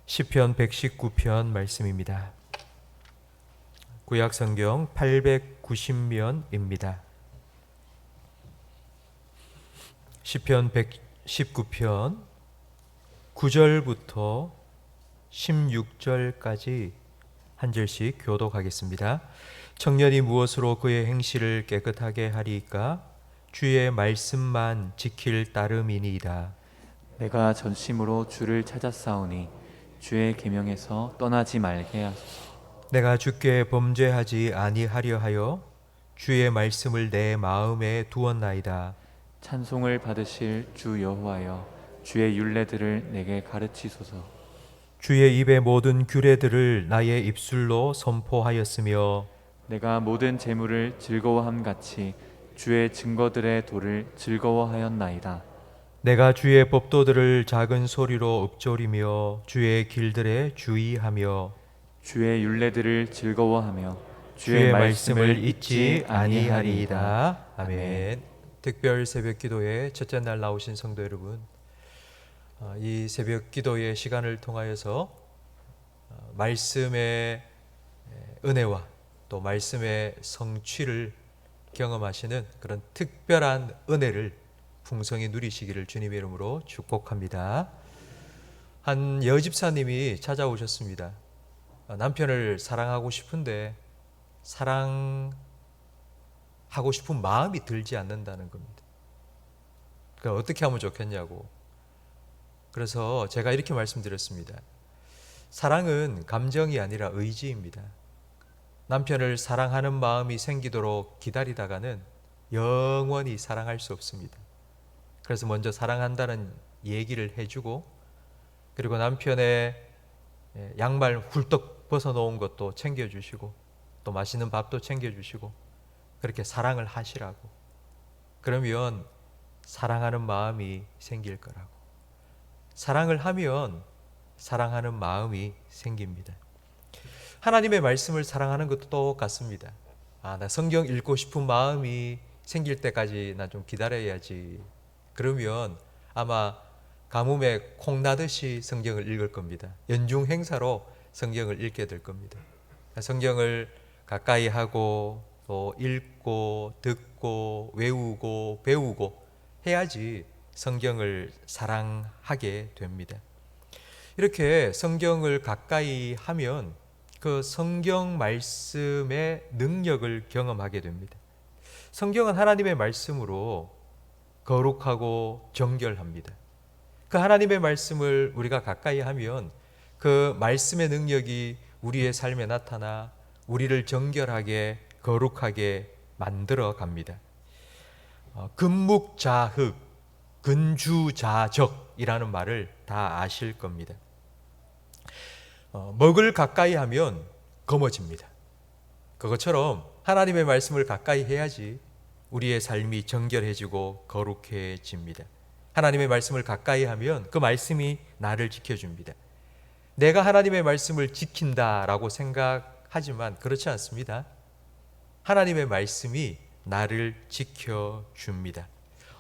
시편 119편 말씀입니다. 구약 성경 890면입니다. 시편 119편 9절부터 16절까지 한 절씩 교독하겠습니다. 청년이 무엇으로 그의 행실을 깨끗하게 하리이까? 주의 말씀만 지킬 따름이니이다. 내가 전심으로 주를 찾았사오니 주의 계명에서 떠나지 말게 하소서. 내가 주께 범죄하지 아니하려 하여 주의 말씀을 내 마음에 두었나이다. 찬송을 받으실 주 여호와여, 주의 율례들을 내게 가르치소서. 주의 입의 모든 규례들을 나의 입술로 선포하였으며 내가 모든 재물을 즐거워함 같이 주의 증거들의 도를 즐거워하였나이다. 내가 주의 법도들을 작은 소리로 읊조리며 주의 길들에 주의하며 주의 율례들을 즐거워하며 주의 말씀을 잊지 아니하리이다. 아멘. 특별 새벽 기도회 첫째 날 나오신 성도 여러분, 이 새벽 기도의 시간을 통하여서 말씀의 은혜와 또 말씀의 성취를 경험하시는 그런 특별한 은혜를 풍성히 누리시기를 주님의 이름으로 축복합니다. 한 여집사님이 찾아오셨습니다. 남편을 사랑하고 싶은데 사랑하고 싶은 마음이 들지 않는다는 겁니다. 그러니까 어떻게 하면 좋겠냐고. 그래서 제가 이렇게 말씀드렸습니다. 사랑은 감정이 아니라 의지입니다. 남편을 사랑하는 마음이 생기도록 기다리다가는 영원히 사랑할 수 없습니다. 그래서 먼저 사랑한다는 얘기를 해주고, 그리고 남편의 양말 훌떡 벗어놓은 것도 챙겨주시고 또 맛있는 밥도 챙겨주시고 그렇게 사랑을 하시라고. 그러면 사랑하는 마음이 생길 거라고. 사랑을 하면 사랑하는 마음이 생깁니다. 하나님의 말씀을 사랑하는 것도 똑같습니다. 나 성경 읽고 싶은 마음이 생길 때까지 나 좀 기다려야지. 그러면 아마 가뭄에 콩나듯이 성경을 읽을 겁니다. 연중 행사로 성경을 읽게 될 겁니다. 성경을 가까이 하고 또 읽고 듣고 외우고 배우고 해야지 성경을 사랑하게 됩니다. 이렇게 성경을 가까이 하면 그 성경 말씀의 능력을 경험하게 됩니다. 성경은 하나님의 말씀으로 거룩하고 정결합니다. 그 하나님의 말씀을 우리가 가까이 하면 그 말씀의 능력이 우리의 삶에 나타나 우리를 정결하게 거룩하게 만들어 갑니다. 금묵자흑, 근주자적이라는 말을 다 아실 겁니다. 먹을 가까이 하면 검어집니다. 그것처럼 하나님의 말씀을 가까이 해야지 우리의 삶이 정결해지고 거룩해집니다. 하나님의 말씀을 가까이 하면 그 말씀이 나를 지켜줍니다. 내가 하나님의 말씀을 지킨다라고 생각하지만 그렇지 않습니다. 하나님의 말씀이 나를 지켜줍니다.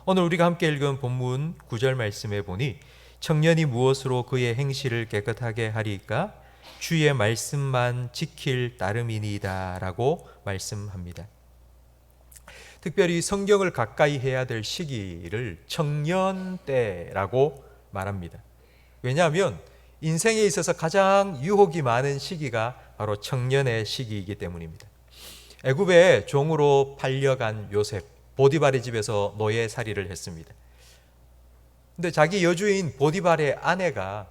오늘 우리가 함께 읽은 본문 9절 말씀에 보니 청년이 무엇으로 그의 행실을 깨끗하게 하리까? 주의 말씀만 지킬 따름이니이다 라고 말씀합니다. 특별히 성경을 가까이 해야 될 시기를 청년 때라고 말합니다. 왜냐하면 인생에 있어서 가장 유혹이 많은 시기가 바로 청년의 시기이기 때문입니다. 애굽에 종으로 팔려간 요셉, 보디발의 집에서 노예살이를 했습니다. 근데 자기 여주인 보디발의 아내가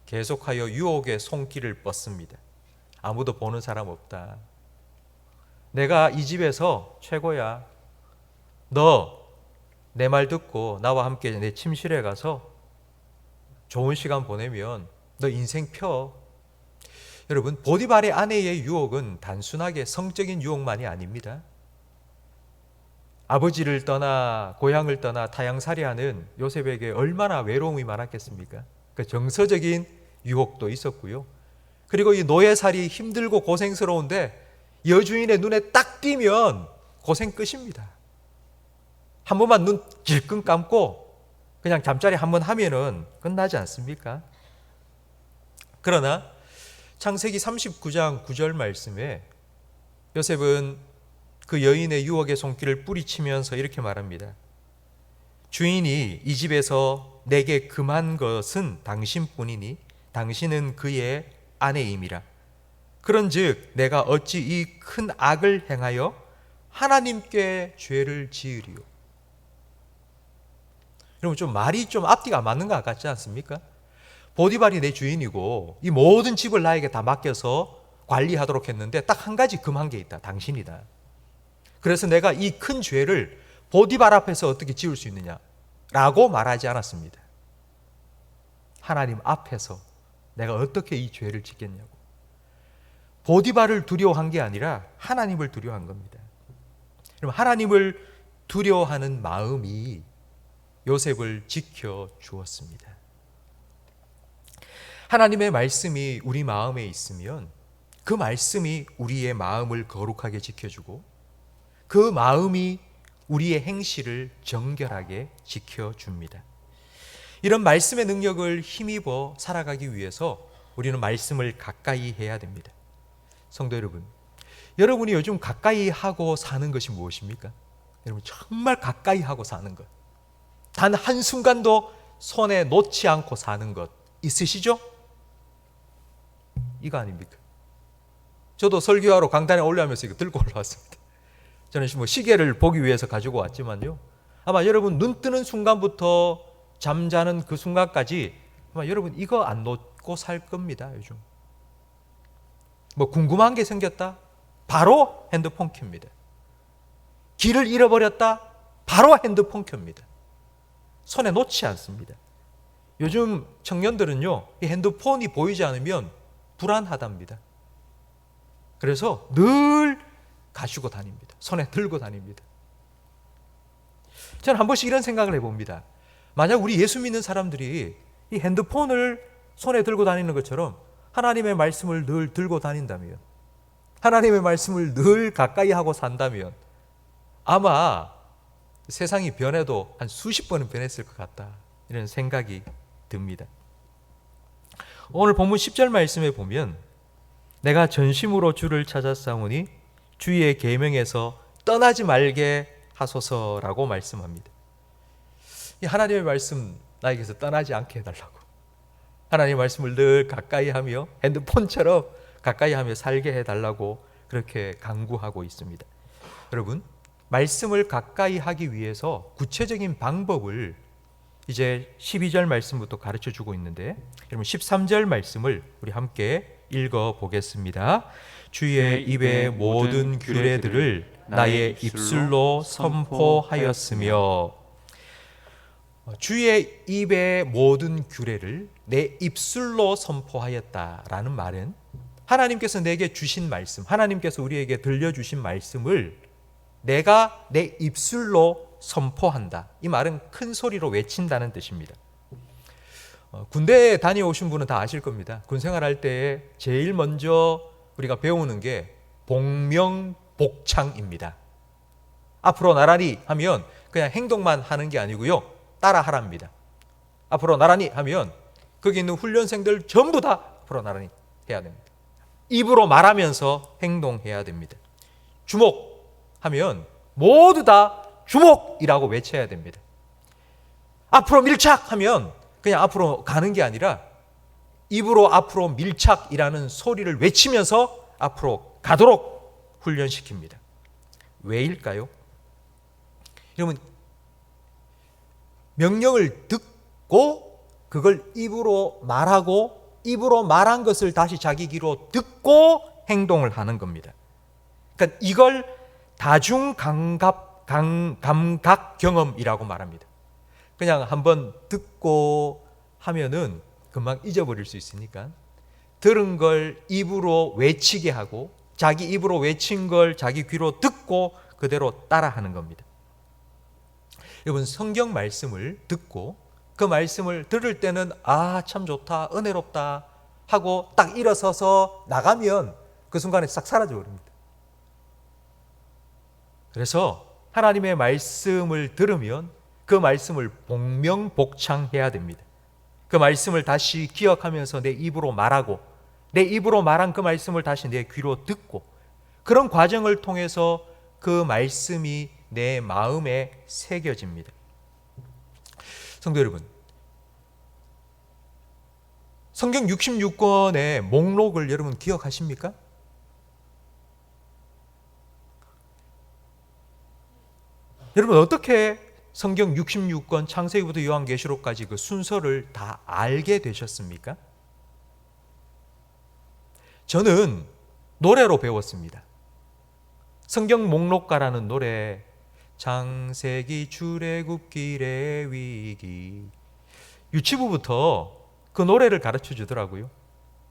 계속하여 유혹의 손길을 뻗습니다. 아무도 보는 사람 없다. 내가 이 집에서 최고야. 너 내 말 듣고 나와 함께 내 침실에 가서 좋은 시간 보내면 너 인생 펴. 여러분, 보디발의 아내의 유혹은 단순하게 성적인 유혹만이 아닙니다. 아버지를 떠나 고향을 떠나 타향살이하는 요셉에게 얼마나 외로움이 많았겠습니까? 그 정서적인 유혹도 있었고요. 그리고 이 노예살이 힘들고 고생스러운데 여주인의 눈에 딱 띄면 고생 끝입니다. 한 번만 눈 질끈 감고 그냥 잠자리 한 번 하면은 끝나지 않습니까? 그러나 창세기 39장 9절 말씀에 요셉은 그 여인의 유혹의 손길을 뿌리치면서 이렇게 말합니다. 주인이 이 집에서 내게 금한 것은 당신뿐이니 당신은 그의 아내임이라. 그런즉 내가 어찌 이 큰 악을 행하여 하나님께 죄를 지으리요. 여러분, 좀 말이 좀 앞뒤가 맞는 것 같지 않습니까? 보디발이 내 주인이고 이 모든 집을 나에게 다 맡겨서 관리하도록 했는데 딱 한 가지 금한 게 있다. 당신이다. 그래서 내가 이 큰 죄를 보디발 앞에서 어떻게 지을 수 있느냐 라고 말하지 않았습니다. 하나님 앞에서 내가 어떻게 이 죄를 짓겠냐고. 보디발을 두려워한 게 아니라 하나님을 두려워한 겁니다. 그럼 하나님을 두려워하는 마음이 요셉을 지켜 주었습니다. 하나님의 말씀이 우리 마음에 있으면 그 말씀이 우리의 마음을 거룩하게 지켜주고 그 마음이 우리의 행실을 정결하게 지켜줍니다. 이런 말씀의 능력을 힘입어 살아가기 위해서 우리는 말씀을 가까이 해야 됩니다. 성도 여러분, 여러분이 요즘 가까이 하고 사는 것이 무엇입니까? 여러분, 정말 가까이 하고 사는 것, 단 한순간도 손에 놓지 않고 사는 것 있으시죠? 이거 아닙니까? 저도 설교하러 강단에 올라오면서 이거 들고 올라왔습니다. 저는 뭐 시계를 보기 위해서 가지고 왔지만요, 아마 여러분 눈 뜨는 순간부터 잠자는 그 순간까지 아마 여러분 이거 안 놓고 살 겁니다. 요즘 뭐 궁금한 게 생겼다, 바로 핸드폰 켭니다. 길을 잃어버렸다, 바로 핸드폰 켭니다. 손에 놓지 않습니다. 요즘 청년들은요, 이 핸드폰이 보이지 않으면 불안하답니다. 그래서 늘 가지고 다닙니다. 손에 들고 다닙니다. 저는 한 번씩 이런 생각을 해봅니다. 만약 우리 예수 믿는 사람들이 이 핸드폰을 손에 들고 다니는 것처럼 하나님의 말씀을 늘 들고 다닌다면, 하나님의 말씀을 늘 가까이 하고 산다면 아마 세상이 변해도 한 수십 번은 변했을 것 같다, 이런 생각이 듭니다. 오늘 본문 10절 말씀에 보면 내가 전심으로 주를 찾았사오니 주의 계명에서 떠나지 말게 하소서라고 말씀합니다. 이 하나님의 말씀 나에게서 떠나지 않게 해달라고, 하나님의 말씀을 늘 가까이 하며 핸드폰처럼 가까이 하며 살게 해달라고 그렇게 간구하고 있습니다. 여러분, 말씀을 가까이 하기 위해서 구체적인 방법을 이제 12절 말씀부터 가르쳐 주고 있는데, 여러분 13절 말씀을 우리 함께 읽어 보겠습니다. 주의 입의 모든 규례들을 나의 입술로 선포하였으며, 주의 입의 모든 규례를 내 입술로 선포하였다라는 말은 하나님께서 내게 주신 말씀, 하나님께서 우리에게 들려주신 말씀을 내가 내 입술로 선포한다. 이 말은 큰 소리로 외친다는 뜻입니다. 군대에 다녀오신 분은 다 아실 겁니다. 군 생활할 때 제일 먼저 우리가 배우는 게 복명복창입니다. 앞으로 나란히 하면 그냥 행동만 하는 게 아니고요, 따라하랍니다. 앞으로 나란히 하면 거기 있는 훈련생들 전부 다 앞으로 나란히 해야 됩니다. 입으로 말하면서 행동해야 됩니다. 주목하면 모두 다 주목이라고 외쳐야 됩니다. 앞으로 밀착하면 그냥 앞으로 가는 게 아니라 입으로 앞으로 밀착이라는 소리를 외치면서 앞으로 가도록 훈련시킵니다. 왜일까요? 여러분, 명령을 듣고 그걸 입으로 말하고 입으로 말한 것을 다시 자기 귀로 듣고 행동을 하는 겁니다. 그러니까 이걸 다중감각 경험이라고 말합니다. 그냥 한번 듣고 하면은 금방 잊어버릴 수 있으니까 들은 걸 입으로 외치게 하고 자기 입으로 외친 걸 자기 귀로 듣고 그대로 따라하는 겁니다. 여러분, 성경 말씀을 듣고 그 말씀을 들을 때는 참 좋다, 은혜롭다 하고 딱 일어서서 나가면 그 순간에 싹 사라져 버립니다. 그래서 하나님의 말씀을 들으면 그 말씀을 복명복창해야 됩니다. 그 말씀을 다시 기억하면서 내 입으로 말하고, 내 입으로 말한 그 말씀을 다시 내 귀로 듣고, 그런 과정을 통해서 그 말씀이 내 마음에 새겨집니다. 성도 여러분, 성경 66권의 목록을 여러분 기억하십니까? 여러분 어떻게 성경 66권 창세기부터 요한계시록까지 그 순서를 다 알게 되셨습니까? 저는 노래로 배웠습니다. 성경 목록가라는 노래, 창세기 출애굽기 레위기, 유치부부터 그 노래를 가르쳐 주더라고요.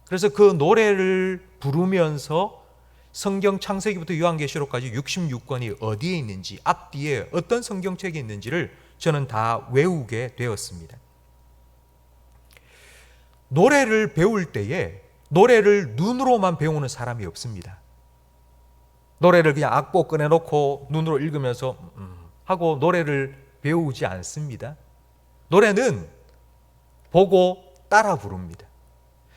그래서 그 노래를 부르면서 성경 창세기부터 요한계시록까지 66권이 어디에 있는지, 앞뒤에 어떤 성경책이 있는지를 저는 다 외우게 되었습니다. 노래를 배울 때에 노래를 눈으로만 배우는 사람이 없습니다. 노래를 그냥 악보 꺼내놓고 눈으로 읽으면서 하고 노래를 배우지 않습니다. 노래는 보고 따라 부릅니다.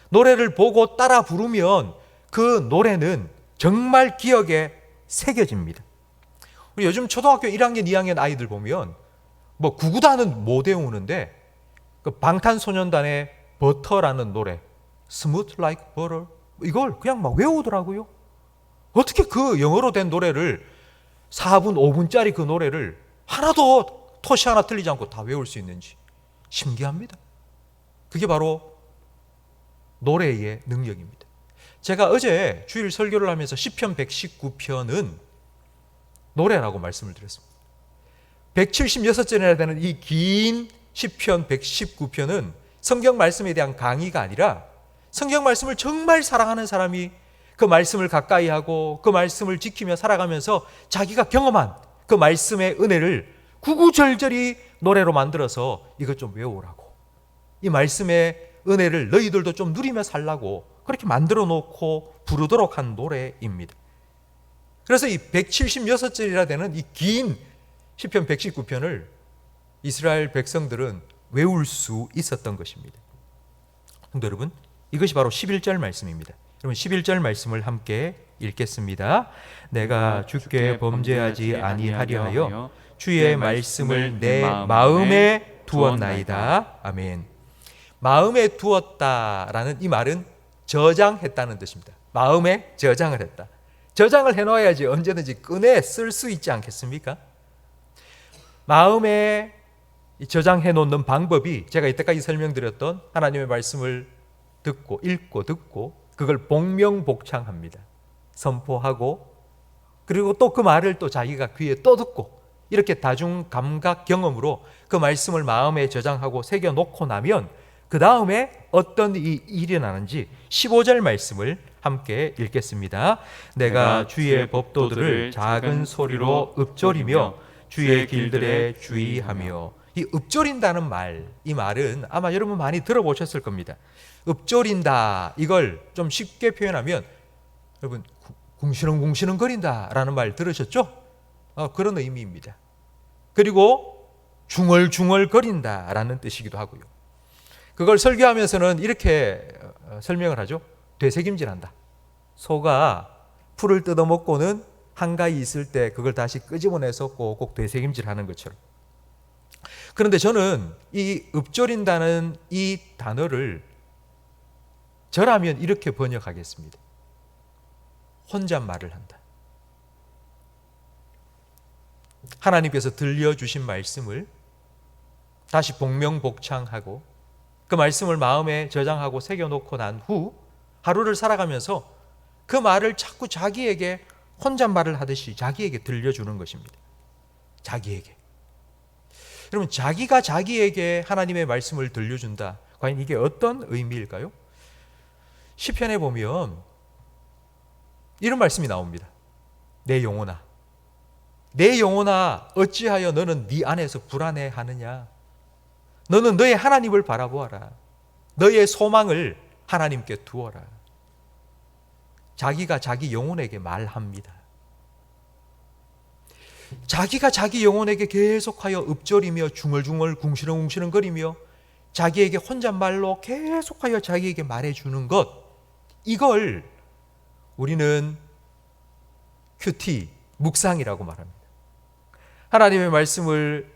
노래를 보고 따라 부르면 그 노래는 정말 기억에 새겨집니다. 우리 요즘 초등학교 1학년, 2학년 아이들 보면 뭐 구구단은 못 외우는데 그 방탄소년단의 버터라는 노래, Smooth Like Butter, 이걸 그냥 막 외우더라고요. 어떻게 그 영어로 된 노래를 4분, 5분짜리 그 노래를 하나도 토시 하나 틀리지 않고 다 외울 수 있는지 신기합니다. 그게 바로 노래의 능력입니다. 제가 어제 주일 설교를 하면서 시편 119편은 노래라고 말씀을 드렸습니다. 176절이나 되는 이 긴 시편 119편은 성경 말씀에 대한 강의가 아니라 성경 말씀을 정말 사랑하는 사람이 그 말씀을 가까이 하고 그 말씀을 지키며 살아가면서 자기가 경험한 그 말씀의 은혜를 구구절절히 노래로 만들어서 이것 좀 외우라고, 이 말씀의 은혜를 너희들도 좀 누리며 살라고 그렇게 만들어 놓고 부르도록 한 노래입니다. 그래서 이 176절이라 되는 이 긴 시편 119편을 이스라엘 백성들은 외울 수 있었던 것입니다. 성도 여러분, 이것이 바로 11절 말씀입니다. 여러분 11절 말씀을 함께 읽겠습니다. 내가 주께 범죄하지 아니하려 하여 주의 말씀을 내 마음에 두었나이다. 아멘. 마음에 두었다라는 이 말은 저장했다는 뜻입니다. 마음에 저장을 했다. 저장을 해놔야지 언제든지 꺼내 쓸 수 있지 않겠습니까? 마음에 저장해 놓는 방법이 제가 이때까지 설명드렸던 하나님의 말씀을 듣고 읽고 듣고 그걸 복명복창합니다. 선포하고 그리고 또 그 말을 또 자기가 귀에 또 듣고 이렇게 다중 감각 경험으로 그 말씀을 마음에 저장하고 새겨 놓고 나면 그 다음에 어떤 일이 일어나는지 15절 말씀을 함께 읽겠습니다. 내가 주의 법도들을 작은 소리로 읊조리며 주의 길들에 주의하며. 이 읊조린다는 말, 이 말은 아마 여러분 많이 들어보셨을 겁니다. 읊조린다, 이걸 좀 쉽게 표현하면 여러분 궁시렁궁시렁 거린다 라는 말 들으셨죠? 그런 의미입니다. 그리고 중얼중얼 거린다 라는 뜻이기도 하고요. 그걸 설교하면서는 이렇게 설명을 하죠. 되새김질한다. 소가 풀을 뜯어먹고는 한가히 있을 때 그걸 다시 끄집어내서 꼭꼭 되새김질하는 것처럼. 그런데 저는 이 읊조린다는 이 단어를 저라면 이렇게 번역하겠습니다. 혼잣말을 한다. 하나님께서 들려주신 말씀을 다시 복명복창하고 그 말씀을 마음에 저장하고 새겨놓고 난 후 하루를 살아가면서 그 말을 자꾸 자기에게 혼잣말을 하듯이 자기에게 들려주는 것입니다. 자기에게. 여러분, 자기가 자기에게 하나님의 말씀을 들려준다. 과연 이게 어떤 의미일까요? 시편에 보면 이런 말씀이 나옵니다. 내 영혼아, 내 영혼아, 어찌하여 너는 네 안에서 불안해하느냐? 너는 너의 하나님을 바라보아라. 너의 소망을 하나님께 두어라. 자기가 자기 영혼에게 말합니다. 자기가 자기 영혼에게 계속하여 읊조리며 중얼중얼 궁시렁궁시렁거리며 자기에게 혼잣말로 계속하여 자기에게 말해주는 것, 이걸 우리는 큐티, 묵상이라고 말합니다. 하나님의 말씀을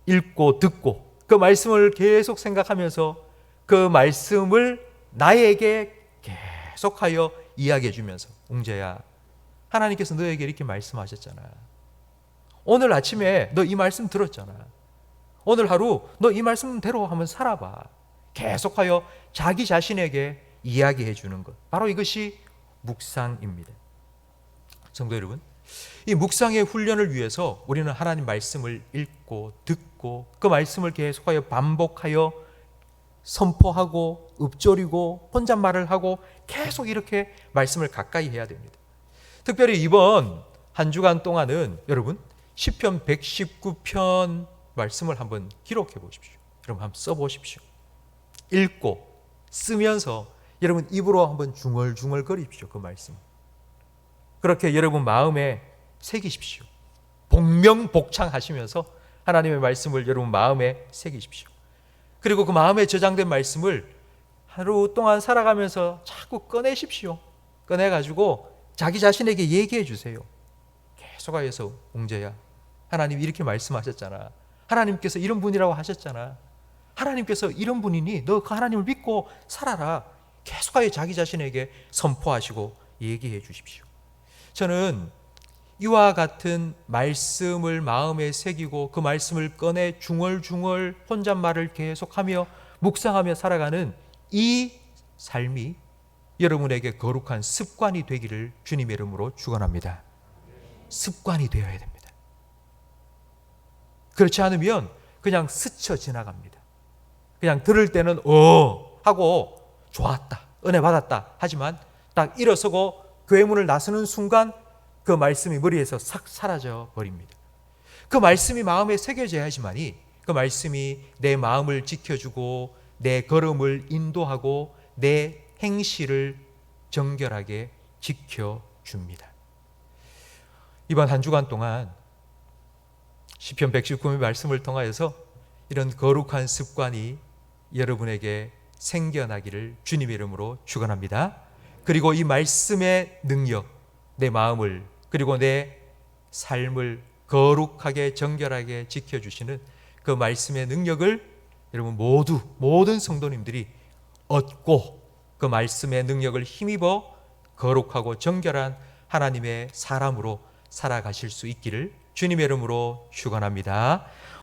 읽고 듣고 그 말씀을 계속 생각하면서 그 말씀을 나에게 계속하여 이야기해 주면서, 웅재야, 하나님께서 너에게 이렇게 말씀하셨잖아. 오늘 아침에 너 이 말씀 들었잖아. 오늘 하루 너 이 말씀대로 한번 살아봐. 계속하여 자기 자신에게 이야기해 주는 것, 바로 이것이 묵상입니다. 성도 여러분, 이 묵상의 훈련을 위해서 우리는 하나님 말씀을 읽고 듣고 그 말씀을 계속하여 반복하여 선포하고 읊조리고 혼잣말을 하고 계속 이렇게 말씀을 가까이 해야 됩니다. 특별히 이번 한 주간 동안은 여러분 시편 119편 말씀을 한번 기록해 보십시오. 여러분 한번 써보십시오. 읽고 쓰면서 여러분 입으로 한번 중얼중얼 거리십시오. 그 말씀 그렇게 여러분 마음에 새기십시오. 복명복창하시면서 하나님의 말씀을 여러분 마음에 새기십시오. 그리고 그 마음에 저장된 말씀을 하루 동안 살아가면서 자꾸 꺼내십시오. 꺼내가지고 자기 자신에게 얘기해 주세요. 계속하여서, 웅재야, 하나님 이렇게 말씀하셨잖아. 하나님께서 이런 분이라고 하셨잖아. 하나님께서 이런 분이니 너 그 하나님을 믿고 살아라. 계속하여 자기 자신에게 선포하시고 얘기해 주십시오. 저는 이와 같은 말씀을 마음에 새기고 그 말씀을 꺼내 중얼중얼 혼잣말을 계속하며 묵상하며 살아가는 이 삶이 여러분에게 거룩한 습관이 되기를 주님의 이름으로 축원합니다. 습관이 되어야 됩니다. 그렇지 않으면 그냥 스쳐 지나갑니다. 그냥 들을 때는 하고 좋았다, 은혜 받았다 하지만 딱 일어서고 교회 문을 나서는 순간 그 말씀이 머리에서 싹 사라져 버립니다. 그 말씀이 마음에 새겨져야지만이 그 말씀이 내 마음을 지켜주고 내 걸음을 인도하고 내 행실을 정결하게 지켜줍니다. 이번 한 주간 동안 시편 119편의 말씀을 통하여서 이런 거룩한 습관이 여러분에게 생겨나기를 주님의 이름으로 축원합니다. 그리고 이 말씀의 능력, 내 마음을 그리고 내 삶을 거룩하게 정결하게 지켜주시는 그 말씀의 능력을 여러분 모든 성도님들이 얻고 그 말씀의 능력을 힘입어 거룩하고 정결한 하나님의 사람으로 살아가실 수 있기를 주님의 이름으로 축원합니다.